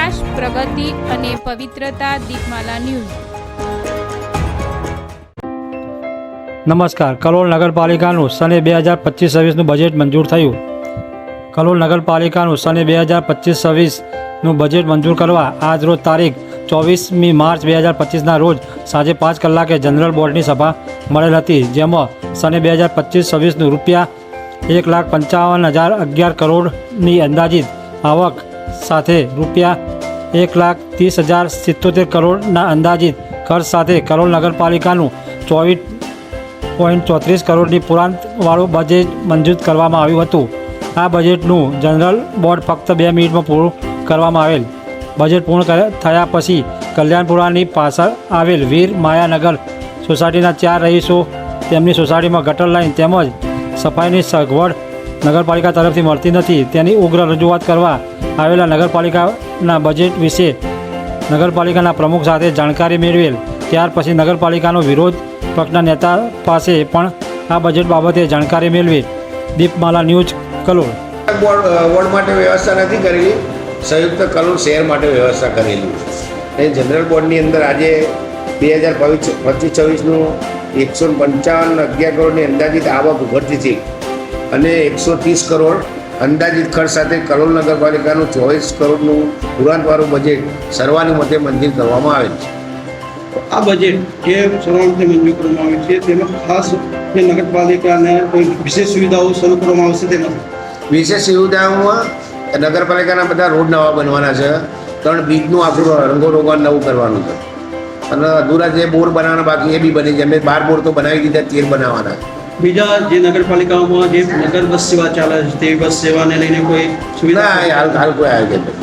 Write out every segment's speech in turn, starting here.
વિકાસ, પ્રગતિ અને પવિત્રતા. દીપમાલા ન્યૂઝ. નમસ્કાર. કલોલ નગરપાલિકાનું સને 2025-26નું બજેટ મંજૂર થયું. કલોલ નગરપાલિકાનું સને 2025-26નું બજેટ મંજૂર કરવા આજ રોજ તારીખ 24મી માર્ચ 2025ના રોજ સાંજે 5 કલાકે જનરલ બોર્ડની સભા મળેલ હતી, જેમાં સને 2025-26નું ₹1,55,011 કરોડની અંદાજિત આવક સાથે ₹1,30,077 કરોડના અંદાજિત ખર્ચ સાથે કલોલ નગરપાલિકાનું 24.34 કરોડની પુરાંતવાળું બજેટ મંજૂર કરવામાં આવ્યું હતું. આ બજેટનું જનરલ બોર્ડ ફક્ત 2 મિનિટમાં પૂરું કરવામાં આવેલ. બજેટ પૂર્ણ થયા પછી કલ્યાણપુરાની પાછળ આવેલ વીર માયાનગર સોસાયટીના 4 રહીશો તેમની સોસાયટીમાં ગટર લાઇન તેમજ સફાઈની સગવડ નગરપાલિકા તરફથી મળતી નથી તેની ઉગ્ર રજૂઆત કરવા આવેલા નગરપાલિકાના બજેટ વિશે નગરપાલિકાના પ્રમુખ સાથે જાણકારી મેળવેલ. ત્યાર પછી નગરપાલિકાનો વિરોધ પક્ષના નેતા પાસે પણ આ બજેટ બાબતે જાણકારી મેળવી. દીપમાલા ન્યૂઝ, કલોલ. વોર્ડ માટે વ્યવસ્થા નથી કરેલી, સંયુક્ત કલોલ શહેર માટે વ્યવસ્થા કરેલી. એ જનરલ બોર્ડની અંદર આજે 2025-26નું 155,011 કરોડની અંદાજિત આવક ઉભરતી હતી અને 130 કરોડ અંદાજિત ખર્ચ સાથે કલોલ નગરપાલિકાનું 24 કરોડનું પુરાંતવાળું બજેટ સર્વાનુમતે મંજૂર કરવામાં આવેલ છે. આ બજેટ જે સર્વાનુમતે મંજૂર કરવામાં આવે છે તેમાં ખાસ જે નગરપાલિકાને કોઈ વિશેષ સુવિધાઓ શરૂ કરવામાં આવશે તેમાં વિશેષ સુવિધાઓમાં નગરપાલિકાના બધા રોડ નવા બનવાના છે, 3 બ્રિજનું આખું રંગોરોગાન નવું કરવાનું છે અને અધૂરા જે બોર બનાવવાના બાકી એ બી બની જાય. અમે 12 બોર તો બનાવી દીધા, 13 બનાવવાના. બીજા જે નગરપાલિકાઓમાં જે નગર બસ સેવા ચાલે છે તે બસ સેવાને લઈને કોઈ સુવિધા હાલ કોઈ આયોજન નથી.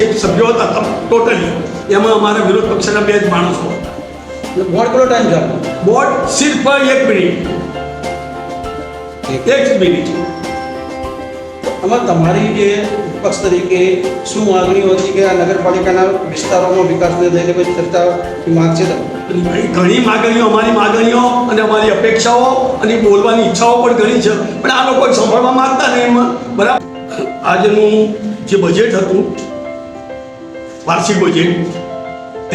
એક સભ્યો હતા ટોટલી, એમાં અમારા વિરોધ પક્ષના 2 જ માણસો. બોર્ડ કેટલો ટાઈમ ચાલે? બોર્ડ સિર્ફ 1 મિનિટ. આમાં તમારી જે પક્ષ તરીકે શું માગણીઓ હતી કે આ નગરપાલિકાના વિસ્તારોમાં વિકાસને લઈને કોઈ ચર્ચા માંગ છે? ઘણી માગણીઓ, અમારી માગણીઓ અને અમારી અપેક્ષાઓ અને બોલવાની ઈચ્છાઓ પણ ઘણી છે, પણ આ લોકો સાંભળવા માંગતા નહીં. એમાં બરાબર આજનું જે બજેટ હતું, વાર્ષિક બજેટ,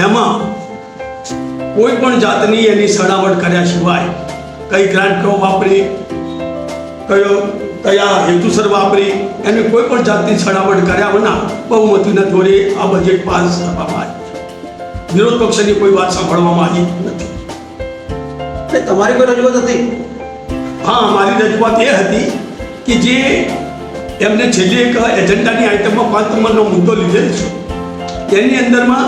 એમાં કોઈ પણ જાતની એની સણાવટ કર્યા સિવાય કઈ ગ્રાન્ટ વાપરી, કયા હેતુસર વાપરી, એની કોઈ પણ જાતની સણાવટ કર્યા વિના બહુમતીના જોડે આ બજેટ પાસ કરવામાં આવ્યું. વિરોધ પક્ષની કોઈ વાત સાંભળવામાં આવી નથી. તમારી કોઈ રજૂઆત હતી? હા, અમારી રજૂઆત એ હતી કે જે એમને છેલ્લી એક એજન્ડાની આઇટમમાં 5 નંબરનો મુદ્દો લીધેલ છે, તેની અંદરમાં